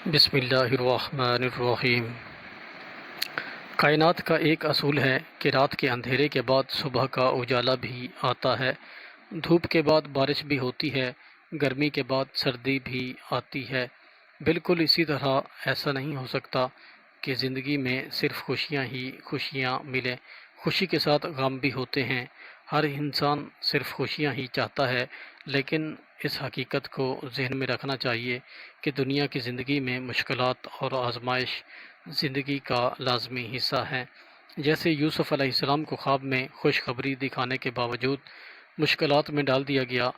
بسم اللہ الرحمن الرحیم۔ کائنات کا ایک اصول ہے کہ رات کے اندھیرے کے بعد صبح کا اجالا بھی آتا ہے، دھوپ کے بعد بارش بھی ہوتی ہے، گرمی کے بعد سردی بھی آتی ہے۔ بالکل اسی طرح ایسا نہیں ہو سکتا کہ زندگی میں صرف خوشیاں ہی خوشیاں ملیں، خوشی کے ساتھ غم بھی ہوتے ہیں۔ ہر انسان صرف خوشیاں ہی چاہتا ہے، لیکن اس حقیقت کو ذہن میں رکھنا چاہیے کہ دنیا کی زندگی میں مشکلات اور آزمائش زندگی کا لازمی حصہ ہے۔ جیسے یوسف علیہ السلام کو خواب میں خوشخبری دکھانے کے باوجود مشکلات میں ڈال دیا گیا۔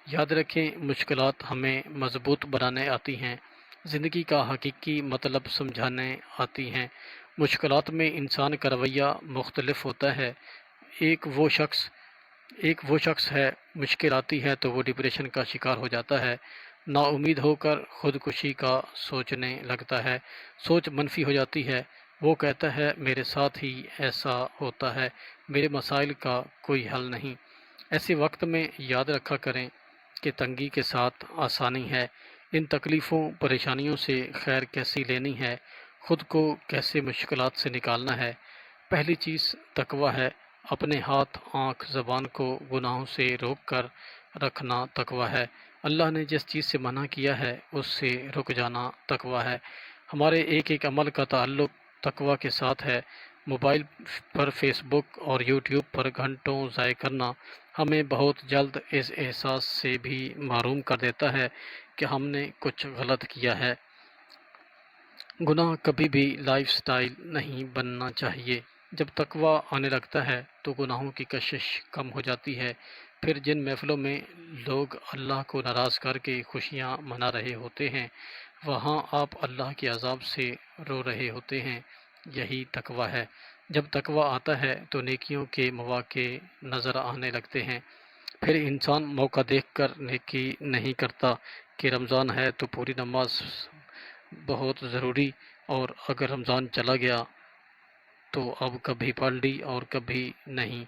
یاد رکھیں، مشکلات ہمیں مضبوط بنانے آتی ہیں، زندگی کا حقیقی مطلب سمجھانے آتی ہیں۔ مشکلات میں انسان کا رویہ مختلف ہوتا ہے۔ ایک وہ شخص ہے، مشکل آتی ہے تو وہ ڈپریشن کا شکار ہو جاتا ہے، نا امید ہو کر خودکشی کا سوچنے لگتا ہے، سوچ منفی ہو جاتی ہے، وہ کہتا ہے میرے ساتھ ہی ایسا ہوتا ہے، میرے مسائل کا کوئی حل نہیں۔ ایسے وقت میں یاد رکھا کریں کہ تنگی کے ساتھ آسانی ہے۔ ان تکلیفوں پریشانیوں سے خیر کیسی لینی ہے، خود کو کیسے مشکلات سے نکالنا ہے۔ پہلی چیز تقویٰ ہے۔ اپنے ہاتھ، آنکھ، زبان کو گناہوں سے روک کر رکھنا تقویٰ ہے۔ اللہ نے جس چیز سے منع کیا ہے اس سے رک جانا تقویٰ ہے۔ ہمارے ایک ایک عمل کا تعلق تقویٰ کے ساتھ ہے۔ موبائل پر فیس بک اور یوٹیوب پر گھنٹوں ضائع کرنا ہمیں بہت جلد اس احساس سے بھی محروم کر دیتا ہے کہ ہم نے کچھ غلط کیا ہے۔ گناہ کبھی بھی لائف سٹائل نہیں بننا چاہیے۔ جب تقویٰ آنے لگتا ہے تو گناہوں کی کشش کم ہو جاتی ہے۔ پھر جن محفلوں میں لوگ اللہ کو ناراض کر کے خوشیاں منا رہے ہوتے ہیں، وہاں آپ اللہ کے عذاب سے رو رہے ہوتے ہیں۔ یہی تقویٰ ہے۔ جب تقویٰ آتا ہے تو نیکیوں کے مواقع نظر آنے لگتے ہیں۔ پھر انسان موقع دیکھ کر نیکی نہیں کرتا کہ رمضان ہے تو پوری نماز بہت ضروری، اور اگر رمضان چلا گیا تو اب کبھی پڑھ لی اور کبھی نہیں۔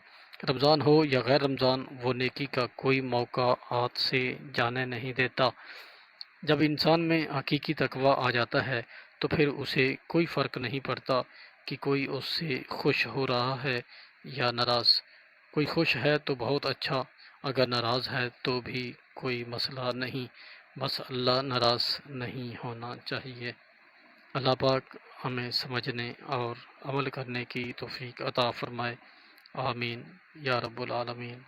رمضان ہو یا غیر رمضان، وہ نیکی کا کوئی موقع ہاتھ سے جانے نہیں دیتا۔ جب انسان میں حقیقی تقویٰ آ جاتا ہے تو پھر اسے کوئی فرق نہیں پڑتا کہ کوئی اس سے خوش ہو رہا ہے یا ناراض۔ کوئی خوش ہے تو بہت اچھا، اگر ناراض ہے تو بھی کوئی مسئلہ نہیں، بس اللہ ناراض نہیں ہونا چاہیے۔ اللہ پاک ہمیں سمجھنے اور عمل کرنے کی توفیق عطا فرمائے، آمین یا رب العالمین۔